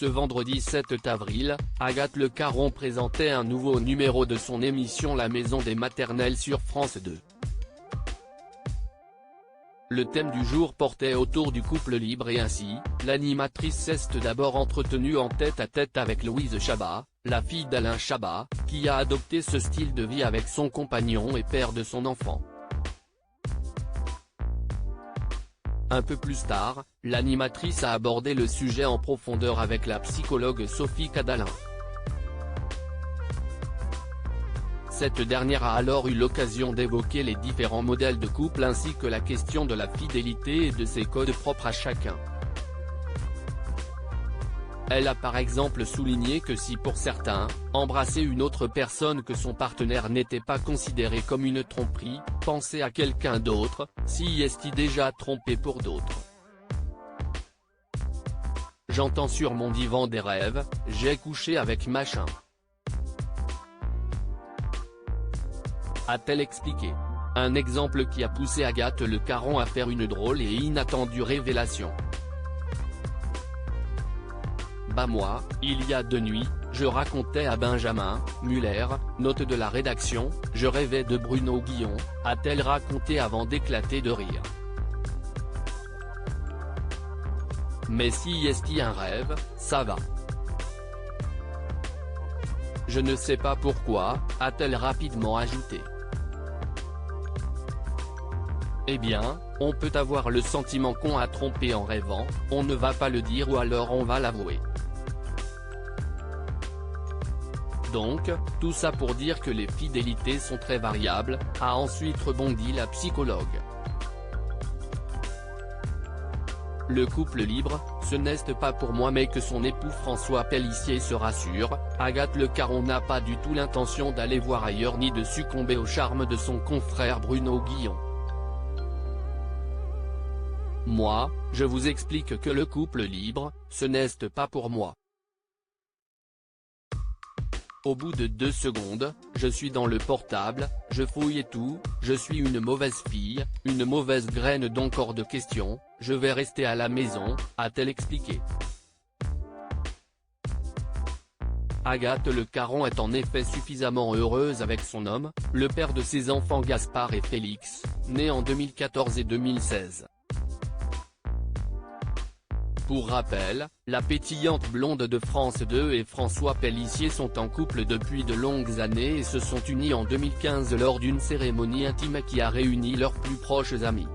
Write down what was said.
Ce vendredi 7 avril, Agathe Le Caron présentait un nouveau numéro de son émission La Maison des Maternelles sur France 2. Le thème du jour portait autour du couple libre et ainsi, l'animatrice s'est d'abord entretenue en tête-à-tête avec Louise Chabat, la fille d'Alain Chabat, qui a adopté ce style de vie avec son compagnon et père de son enfant. Un peu plus tard, l'animatrice a abordé le sujet en profondeur avec la psychologue Sophie Cadalin. Cette dernière a alors eu l'occasion d'évoquer les différents modèles de couple ainsi que la question de la fidélité et de ses codes propres à chacun. Elle a par exemple souligné que si pour certains, embrasser une autre personne que son partenaire n'était pas considéré comme une tromperie, penser à quelqu'un d'autre, si est-il déjà trompé pour d'autres. J'entends sur mon divan des rêves, j'ai couché avec machin. A-t-elle expliqué. Un exemple qui a poussé Agathe Le Caron à faire une drôle et inattendue révélation. Bah moi, il y a 2 nuits, je racontais à Benjamin Muller, note de la rédaction, je rêvais de Bruno Guillon, a-t-elle raconté avant d'éclater de rire. Mais si est-il un rêve, ça va. Je ne sais pas pourquoi, a-t-elle rapidement ajouté. Eh bien, on peut avoir le sentiment qu'on a trompé en rêvant, on ne va pas le dire ou alors on va l'avouer. Donc, tout ça pour dire que les fidélités sont très variables, a ensuite rebondi la psychologue. Le couple libre, ce n'est pas pour moi mais que son époux François Pélissier se rassure, Agathe Le Caron n'a pas du tout l'intention d'aller voir ailleurs ni de succomber au charme de son confrère Bruno Guillon. Moi, je vous explique que le couple libre, ce n'est pas pour moi. Au bout de 2 secondes, je suis dans le portable, je fouille et tout, je suis une mauvaise fille, une mauvaise graine donc hors de question, je vais rester à la maison, a-t-elle expliqué. Agathe Le Caron est en effet suffisamment heureuse avec son homme, le père de ses enfants Gaspard et Félix, nés en 2014 et 2016. Pour rappel, la pétillante blonde de France 2 et François Pélissier sont en couple depuis de longues années et se sont unis en 2015 lors d'une cérémonie intime qui a réuni leurs plus proches amis.